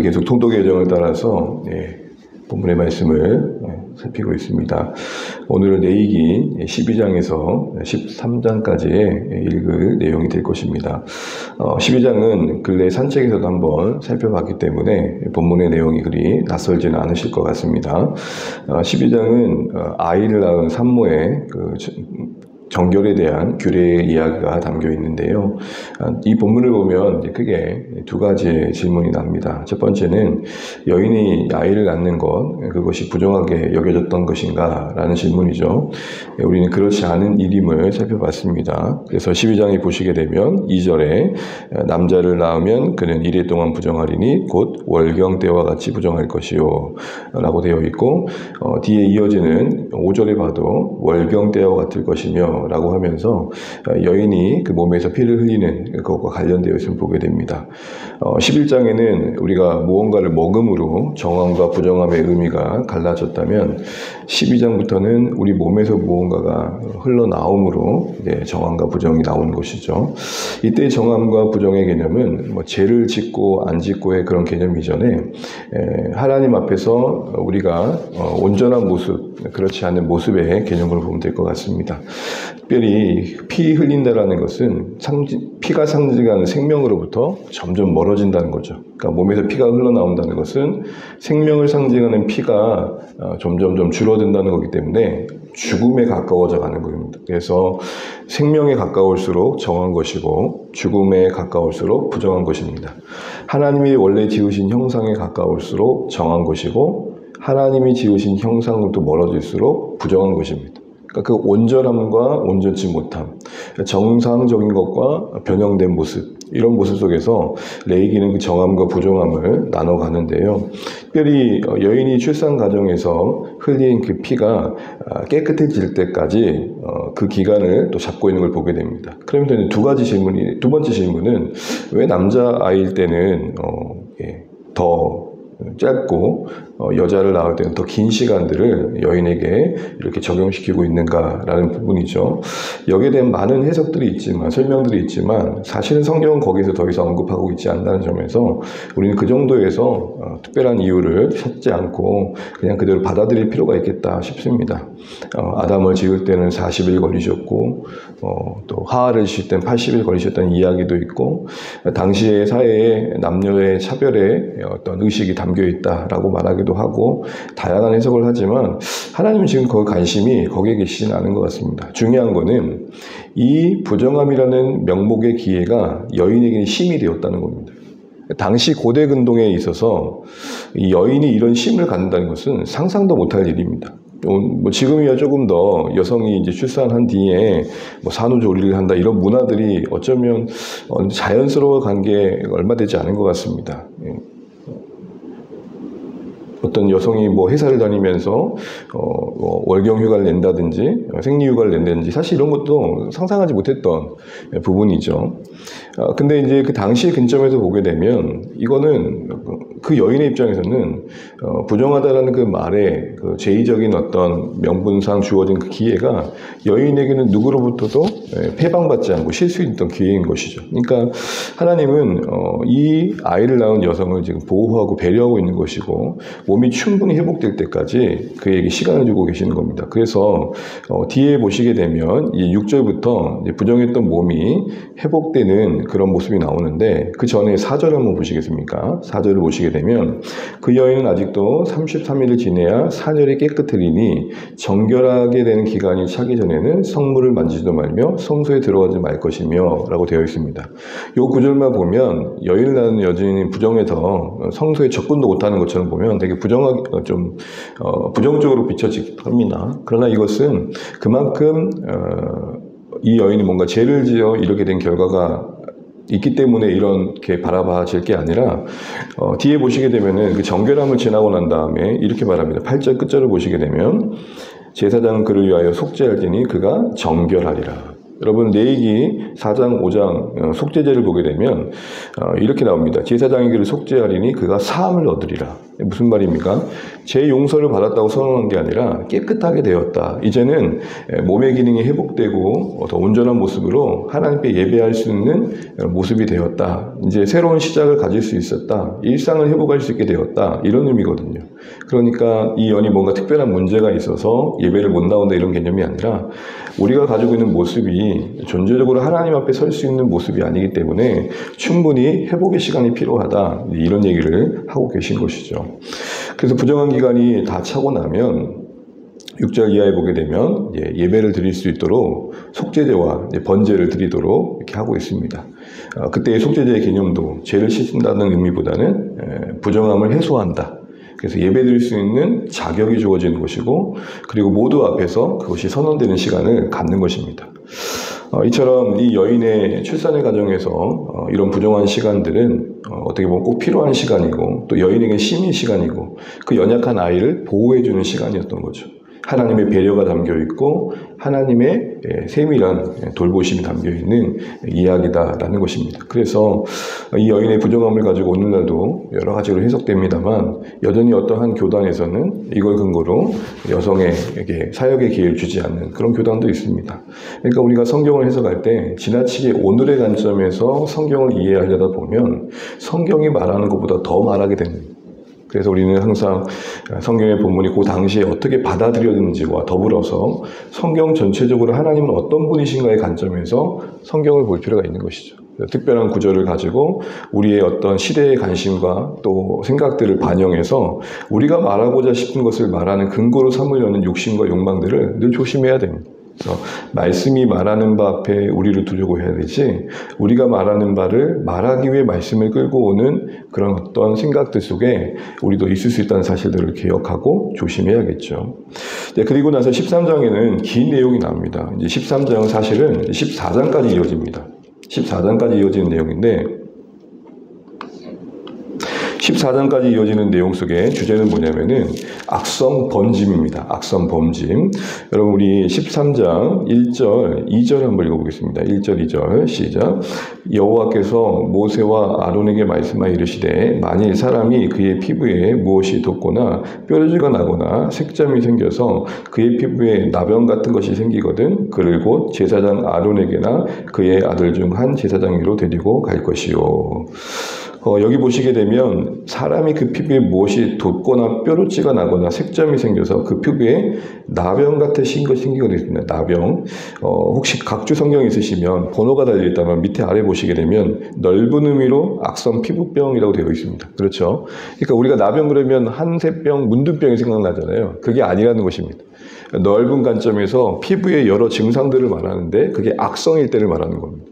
우리 계속 통독의 여정을 따라서 본문의 말씀을 살피고 있습니다. 오늘은 레위기 12장에서 13장까지의 읽을 내용이 될 것입니다. 12장은 근래 산책에서도 한번 살펴봤기 때문에 본문의 내용이 그리 낯설지는 않으실 것 같습니다. 12장은 아이를 낳은 산모의 정결에 대한 규례의 이야기가 담겨 있는데요. 이 본문을 보면 크게 두 가지의 질문이 납니다. 첫 번째는 여인이 아이를 낳는 것, 그것이 부정하게 여겨졌던 것인가? 라는 질문이죠. 우리는 그렇지 않은 일임을 살펴봤습니다. 그래서 12장에 보시게 되면 2절에 남자를 낳으면 그는 이래 동안 부정하리니 곧 월경 때와 같이 부정할 것이요 라고 되어 있고, 뒤에 이어지는 5절에 봐도 월경 때와 같을 것이며 라고 하면서 여인이 그 몸에서 피를 흘리는 그것과 관련되어 있음을 보게 됩니다. 11장에는 우리가 무언가를 먹음으로 정함과 부정함의 의미가 갈라졌다면 12장부터는 우리 몸에서 무언가가 흘러나옴으로 정함과 부정이 나오는 것이죠. 이때 정함과 부정의 개념은 죄를 짓고 안 짓고의 그런 개념 이전에 하나님 앞에서 우리가 온전한 모습, 그렇지 않은 모습의 개념으로 보면 될 것 같습니다. 특별히 피 흘린다라는 것은 피가 상징하는 생명으로부터 점점 멀어진다는 거죠. 그러니까 몸에서 피가 흘러나온다는 것은 생명을 상징하는 피가 점점 줄어든다는 거기 때문에 죽음에 가까워져 가는 겁니다. 그래서 생명에 가까울수록 정한 것이고 죽음에 가까울수록 부정한 것입니다. 하나님이 원래 지으신 형상에 가까울수록 정한 것이고 하나님이 지으신 형상으로부터 멀어질수록 부정한 것입니다. 그러니까 그 온전함과 온전치 못함, 정상적인 것과 변형된 모습, 이런 모습 속에서 레위기는 그 정함과 부정함을 나눠 가는데요. 특별히 여인이 출산 과정에서 흘린 그 피가 깨끗해질 때까지 그 기간을 또 잡고 있는 걸 보게 됩니다. 그러면 두 번째 질문은 왜 남자 아이일 때는 더 짧고 여자를 낳을 때는 더 긴 시간들을 여인에게 이렇게 적용시키고 있는가라는 부분이죠. 여기에 대한 많은 해석들이 있지만, 설명들이 있지만 사실은 성경은 거기서 더 이상 언급하고 있지 않다는 점에서 우리는 그 정도에서 특별한 이유를 찾지 않고 그냥 그대로 받아들일 필요가 있겠다 싶습니다. 아담을 지을 때는 40일 걸리셨고 또 하와를 지을 때는 80일 걸리셨다는 이야기도 있고, 당시의 사회에 남녀의 차별의 어떤 의식이 담겨 있다라고 말하기도 하고, 다양한 해석을 하지만 하나님은 지금 그 관심이 거기에 계시지는 않은 것 같습니다. 중요한 거는 이 부정함이라는 명목의 기회가 여인에게는 심이 되었다는 겁니다. 당시 고대 근동에 있어서 이 여인이 이런 심을 갖는다는 것은 상상도 못할 일입니다. 지금이야 조금 더 여성이 이제 출산한 뒤에 산후조리를 한다, 이런 문화들이 어쩌면 자연스러워 간 게 얼마 되지 않은 것 같습니다. 어떤 여성이 회사를 다니면서 월경 휴가를 낸다든지 생리 휴가를 낸다든지 사실 이런 것도 상상하지 못했던 부분이죠. 근데 이제 그 당시 근점에서 보게 되면 이거는 그 여인의 입장에서는 부정하다라는 그 말에 그 제의적인 어떤 명분상 주어진 그 기회가 여인에게는 누구로부터도 패방받지 않고 쉴 수 있던 기회인 것이죠. 그러니까 하나님은 이 아이를 낳은 여성을 지금 보호하고 배려하고 있는 것이고, 몸이 충분히 회복될 때까지 그에게 시간을 주고 계시는 겁니다. 그래서 뒤에 보시게 되면 이 6절부터 부정했던 몸이 회복되는 그런 모습이 나오는데, 그 전에 4절 한번 보시겠습니까? 4절을 보시게 되면 그 여인은 아직도 33일을 지내야 사절이 깨끗해리니 정결하게 되는 기간이 차기 전에는 성물을 만지지도 말며 성소에 들어가지 말 것이며 라고 되어 있습니다. 이 구절만 보면 여인을 낳는 여인이 부정해서 성소에 접근도 못하는 것처럼 보면 되게 부정적으로 비춰집니다. 그러나 이것은 그만큼 이 여인이 뭔가 죄를 지어 이렇게 된 결과가 있기 때문에 이렇게 바라봐질 게 아니라, 뒤에 보시게 되면은 그 정결함을 지나고 난 다음에 이렇게 말합니다. 8절 끝절을 보시게 되면 제사장은 그를 위하여 속죄할지니 그가 정결하리라. 여러분 레위기 4장 5장 속죄제를 보게 되면 이렇게 나옵니다. 제사장에게를 속죄하리니 그가 사함을 얻으리라. 무슨 말입니까? 제 용서를 받았다고 선언한 게 아니라 깨끗하게 되었다. 이제는 몸의 기능이 회복되고 더 온전한 모습으로 하나님께 예배할 수 있는 모습이 되었다. 이제 새로운 시작을 가질 수 있었다. 일상을 회복할 수 있게 되었다. 이런 의미거든요. 그러니까 이 연이 뭔가 특별한 문제가 있어서 예배를 못 나온다 이런 개념이 아니라 우리가 가지고 있는 모습이 존재적으로 하나님 앞에 설 수 있는 모습이 아니기 때문에 충분히 회복의 시간이 필요하다. 이런 얘기를 하고 계신 것이죠. 그래서 부정한 기간이 다 차고 나면 6절 이하에 보게 되면 예배를 드릴 수 있도록 속죄제와 번제를 드리도록 이렇게 하고 있습니다. 그때의 속죄제의 개념도 죄를 씻는다는 의미보다는 부정함을 해소한다. 그래서 예배 드릴 수 있는 자격이 주어지는 것이고 그리고 모두 앞에서 그것이 선언되는 시간을 갖는 것입니다. 이처럼 이 여인의 출산의 과정에서 이런 부정한 시간들은 어떻게 보면 꼭 필요한 시간이고 또 여인에게 심의 시간이고 그 연약한 아이를 보호해주는 시간이었던 거죠. 하나님의 배려가 담겨있고 하나님의 세밀한 돌보심이 담겨있는 이야기다라는 것입니다. 그래서 이 여인의 부정함을 가지고 오늘날도 여러 가지로 해석됩니다만 여전히 어떠한 교단에서는 이걸 근거로 여성에게 사역의 기회를 주지 않는 그런 교단도 있습니다. 그러니까 우리가 성경을 해석할 때 지나치게 오늘의 관점에서 성경을 이해하려다 보면 성경이 말하는 것보다 더 말하게 됩니다. 그래서 우리는 항상 성경의 본문이 그 당시에 어떻게 받아들여졌는지와 더불어서 성경 전체적으로 하나님은 어떤 분이신가의 관점에서 성경을 볼 필요가 있는 것이죠. 특별한 구절을 가지고 우리의 어떤 시대의 관심과 또 생각들을 반영해서 우리가 말하고자 싶은 것을 말하는 근거로 삼으려는 욕심과 욕망들을 늘 조심해야 됩니다. 그래서 말씀이 말하는 바 앞에 우리를 두려고 해야 되지 우리가 말하는 바를 말하기 위해 말씀을 끌고 오는 그런 어떤 생각들 속에 우리도 있을 수 있다는 사실들을 기억하고 조심해야겠죠. 그리고 나서 13장에는 긴 내용이 나옵니다. 이제 13장은 사실은 14장까지 이어집니다. 14장까지 이어지는 내용인데 14장까지 이어지는 내용 속에 주제는 뭐냐면은 악성 번짐입니다. 악성 번짐. 여러분 우리 13장 1절, 2절 한번 읽어보겠습니다. 1절, 2절 시작. 여호와께서 모세와 아론에게 말씀하여 이르시되 만일 사람이 그의 피부에 무엇이 돋거나 뾰루지가 나거나 색점이 생겨서 그의 피부에 나병 같은 것이 생기거든 그를 곧 제사장 아론에게나 그의 아들 중 한 제사장으로 데리고 갈 것이요. 여기 보시게 되면 사람이 그 피부에 무엇이 돋거나 뾰루지가 나거나 색점이 생겨서 그 피부에 나병 같으신 것이 생기거든요. 나병. 혹시 각주 성경 있으시면 번호가 달려있다면 밑에 아래 보시게 되면 넓은 의미로 악성 피부병이라고 되어 있습니다. 그렇죠? 그러니까 우리가 나병 그러면 한세병, 문둥병이 생각나잖아요. 그게 아니라는 것입니다. 넓은 관점에서 피부의 여러 증상들을 말하는데 그게 악성일 때를 말하는 겁니다.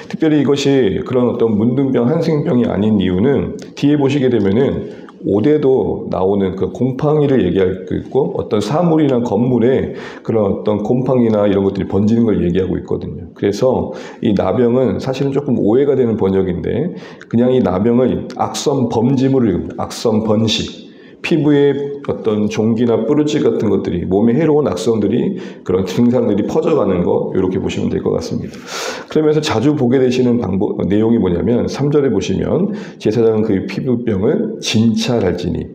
특별히 이것이 그런 어떤 문둥병, 한생병이 아닌 이유는 뒤에 보시게 되면은 5대도 나오는 그 곰팡이를 얘기하고 있고 어떤 사물이나 건물에 그런 어떤 곰팡이나 이런 것들이 번지는 걸 얘기하고 있거든요. 그래서 이 나병은 사실은 조금 오해가 되는 번역인데 그냥 이 나병을 악성 범짐으로 읽습니다. 악성 번식. 피부에 어떤 종기나 뾰루지 같은 것들이 몸에 해로운 악성들이 그런 증상들이 퍼져가는 거 이렇게 보시면 될 것 같습니다. 그러면서 자주 보게 되시는 내용이 뭐냐면 3절에 보시면 제사장은 그 피부병을 진찰할지니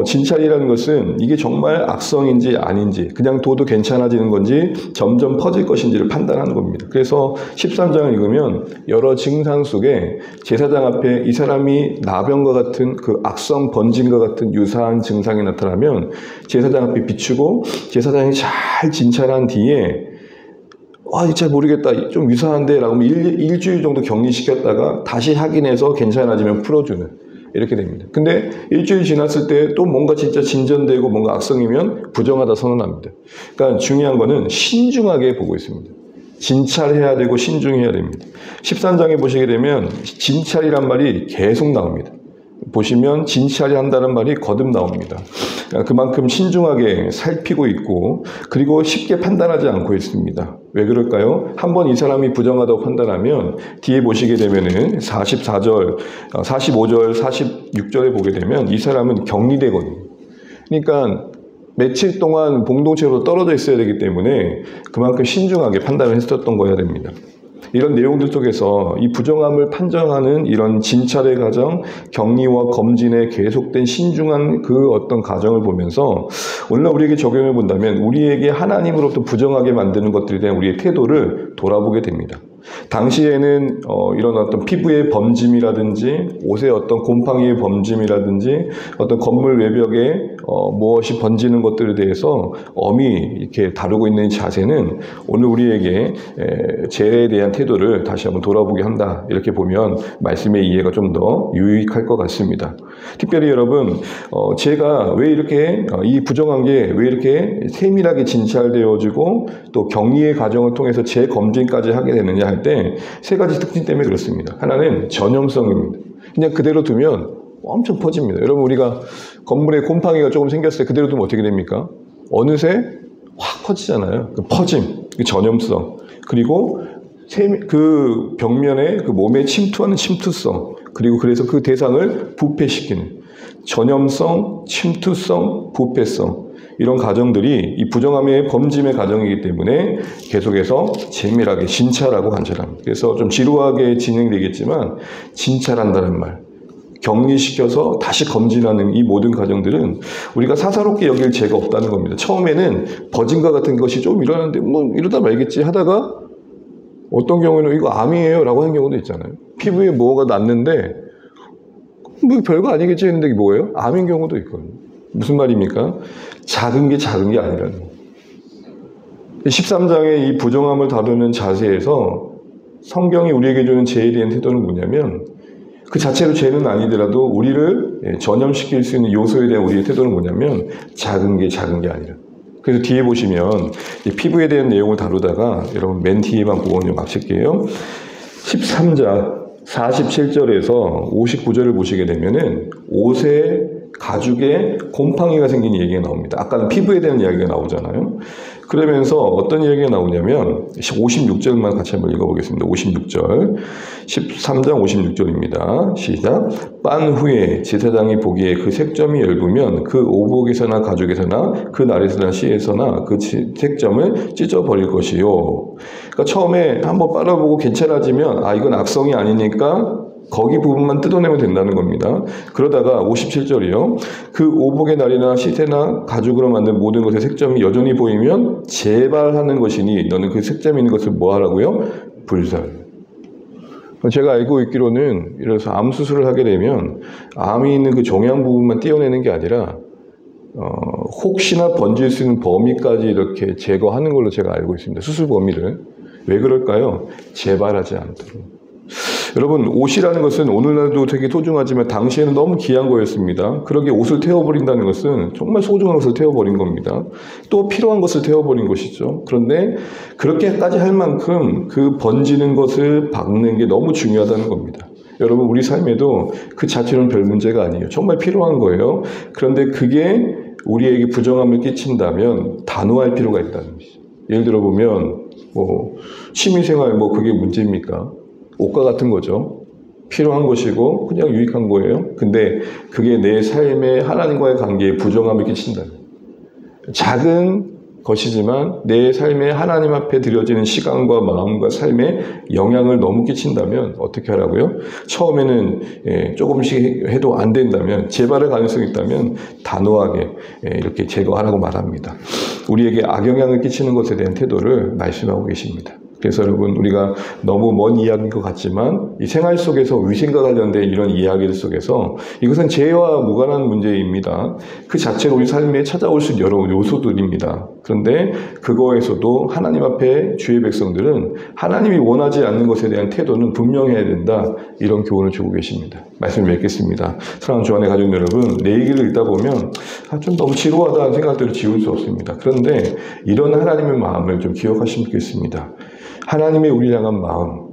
진찰이라는 것은 이게 정말 악성인지 아닌지 그냥 둬도 괜찮아지는 건지 점점 퍼질 것인지를 판단하는 겁니다. 그래서 13장을 읽으면 여러 증상 속에 제사장 앞에 이 사람이 나병과 같은 그 악성 번짐과 같은 유사한 증상이 나타나면 제사장 앞에 비추고 제사장이 잘 진찰한 뒤에 잘 모르겠다. 좀 유사한데 라고 하면 일주일 정도 격리시켰다가 다시 확인해서 괜찮아지면 풀어주는 이렇게 됩니다. 근데 일주일 지났을 때 또 뭔가 진짜 진전되고 뭔가 악성이면 부정하다 선언합니다. 그러니까 중요한 거는 신중하게 보고 있습니다. 진찰해야 되고 신중해야 됩니다. 13장에 보시게 되면 진찰이란 말이 계속 나옵니다. 보시면 진찰이 한다는 말이 거듭 나옵니다. 그만큼 신중하게 살피고 있고 그리고 쉽게 판단하지 않고 있습니다. 왜 그럴까요? 한번 이 사람이 부정하다고 판단하면 뒤에 보시게 되면은 44절, 45절, 46절에 보게 되면 이 사람은 격리되거든요. 그러니까 며칠 동안 공동체로 떨어져 있어야 되기 때문에 그만큼 신중하게 판단을 했었던 거여야 됩니다. 이런 내용들 속에서 이 부정함을 판정하는 이런 진찰의 과정, 격리와 검진의 계속된 신중한 그 어떤 과정을 보면서 오늘날 우리에게 적용해 본다면 우리에게 하나님으로부터 부정하게 만드는 것들에 대한 우리의 태도를 돌아보게 됩니다. 당시에는 이런 어떤 피부의 범짐이라든지 옷의 어떤 곰팡이의 범짐이라든지 어떤 건물 외벽에 무엇이 번지는 것들에 대해서 엄히 이렇게 다루고 있는 자세는 오늘 우리에게 죄에 대한 태도를 다시 한번 돌아보게 한다. 이렇게 보면 말씀의 이해가 좀 더 유익할 것 같습니다. 특별히 여러분, 제가 왜 이렇게 이 부정한 게 왜 이렇게 세밀하게 진찰되어지고 또 격리의 과정을 통해서 재검진까지 하게 되느냐 할 때 세 가지 특징 때문에 그렇습니다. 하나는 전염성입니다. 그냥 그대로 두면 엄청 퍼집니다. 여러분, 우리가 건물에 곰팡이가 조금 생겼을 때 그대로 두면 어떻게 됩니까? 어느새 확 퍼지잖아요. 그 퍼짐, 그 전염성, 그리고 그 벽면에 그 몸에 침투하는 침투성, 그리고 그래서 그 대상을 부패시키는 전염성, 침투성, 부패성, 이런 과정들이 이 부정함의 범짐의 과정이기 때문에 계속해서 재밀하게 진찰하고 관찰합니다. 그래서 좀 지루하게 진행되겠지만 진찰한다는 말, 격리시켜서 다시 검진하는 이 모든 과정들은 우리가 사사롭게 여길 죄가 없다는 겁니다. 처음에는 버짐과 같은 것이 좀 일어나는데 뭐 이러다 말겠지 하다가 어떤 경우에는 이거 암이에요 라고 하는 경우도 있잖아요. 피부에 뭐가 났는데 뭐 별거 아니겠지 했는데 이게 뭐예요? 암인 경우도 있거든요. 무슨 말입니까? 작은 게 아니라는 거예요. 13장의 이 부정함을 다루는 자세에서 성경이 우리에게 주는 죄에 대한 태도는 뭐냐면 그 자체로 죄는 아니더라도 우리를 전염시킬 수 있는 요소에 대한 우리의 태도는 뭐냐면 작은 게 아니라. 그래서 뒤에 보시면 피부에 대한 내용을 다루다가 여러분 맨 뒤에만 보고 좀 마칠게요. 13장 47절에서 59절을 보시게 되면은 옷에 가죽에 곰팡이가 생긴 얘기가 나옵니다. 아까는 피부에 대한 이야기가 나오잖아요. 그러면서 어떤 이야기가 나오냐면 56절만 같이 한번 읽어보겠습니다. 56절 13장 56절입니다. 시작. 빤 후에 제사장이 보기에 그 색점이 엷으면 그 오복에서나 가죽에서나 그 날에서나 시에서나 그 색점을 찢어버릴 것이요. 그러니까 처음에 한번 빨아보고 괜찮아지면 이건 악성이 아니니까 거기 부분만 뜯어내면 된다는 겁니다. 그러다가 57절이요. 그 오복의 날이나 시태나 가죽으로 만든 모든 것의 색점이 여전히 보이면 재발하는 것이니 너는 그 색점이 있는 것을 뭐 하라고요? 불살. 제가 알고 있기로는 이래서 암 수술을 하게 되면 암이 있는 그 종양 부분만 떼어내는 게 아니라 혹시나 번질 수 있는 범위까지 이렇게 제거하는 걸로 제가 알고 있습니다. 수술 범위를. 왜 그럴까요? 재발하지 않도록. 여러분, 옷이라는 것은 오늘날도 되게 소중하지만 당시에는 너무 귀한 거였습니다. 그러기에 옷을 태워버린다는 것은 정말 소중한 것을 태워버린 겁니다. 또 필요한 것을 태워버린 것이죠. 그런데 그렇게까지 할 만큼 그 번지는 것을 박는 게 너무 중요하다는 겁니다. 여러분, 우리 삶에도 그 자체는 별 문제가 아니에요. 정말 필요한 거예요. 그런데 그게 우리에게 부정함을 끼친다면 단호할 필요가 있다는 것이죠. 예를 들어 보면 취미생활 그게 문제입니까? 옷과 같은 거죠. 필요한 것이고 그냥 유익한 거예요. 근데 그게 내 삶의 하나님과의 관계에 부정함을 끼친다면, 작은 것이지만 내 삶에 하나님 앞에 드려지는 시간과 마음과 삶에 영향을 너무 끼친다면 어떻게 하라고요? 처음에는 조금씩 해도 안 된다면, 재발할 가능성이 있다면 단호하게 이렇게 제거하라고 말합니다. 우리에게 악영향을 끼치는 것에 대한 태도를 말씀하고 계십니다. 그래서 여러분, 우리가 너무 먼 이야기인 것 같지만 이 생활 속에서 위생과 관련된 이런 이야기들 속에서 이것은 죄와 무관한 문제입니다. 그 자체로 우리 삶에 찾아올 수 있는 여러 요소들입니다. 그런데 그거에서도 하나님 앞에 주의 백성들은 하나님이 원하지 않는 것에 대한 태도는 분명해야 된다. 이런 교훈을 주고 계십니다. 말씀을 맺겠습니다. 사랑하는 주 안의 가족 여러분, 내 얘기를 읽다 보면 좀 너무 지루하다는 생각들을 지울 수 없습니다. 그런데 이런 하나님의 마음을 좀 기억하시면 좋겠습니다. 하나님의 우리 향한 마음,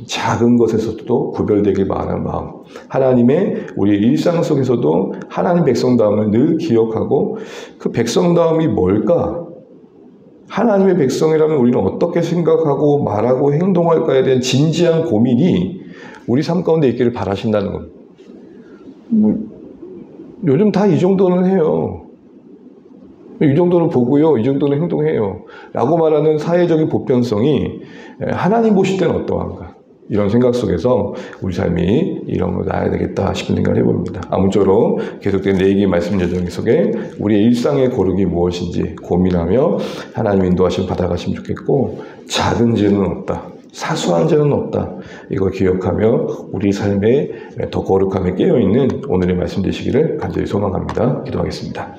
작은 것에서도 구별되길 바라는 마음, 하나님의 우리 일상 속에서도 하나님 백성다움을 늘 기억하고 그 백성다움이 뭘까? 하나님의 백성이라면 우리는 어떻게 생각하고 말하고 행동할까에 대한 진지한 고민이 우리 삶 가운데 있기를 바라신다는 겁니다. 요즘 다 이 정도는 해요. 이 정도는 보고요, 이 정도는 행동해요 라고 말하는 사회적인 보편성이 하나님 보실 때는 어떠한가, 이런 생각 속에서 우리 삶이 이런 걸 나아야 되겠다 싶은 생각을 해봅니다. 아무쪼록 계속된 내 얘기 말씀 여정 속에 우리의 일상의 거룩이 무엇인지 고민하며 하나님 인도하심 받아가시면 좋겠고, 작은 죄는 없다, 사소한 죄는 없다, 이걸 기억하며 우리 삶에 더 거룩함에 깨어있는 오늘의 말씀 되시기를 간절히 소망합니다. 기도하겠습니다.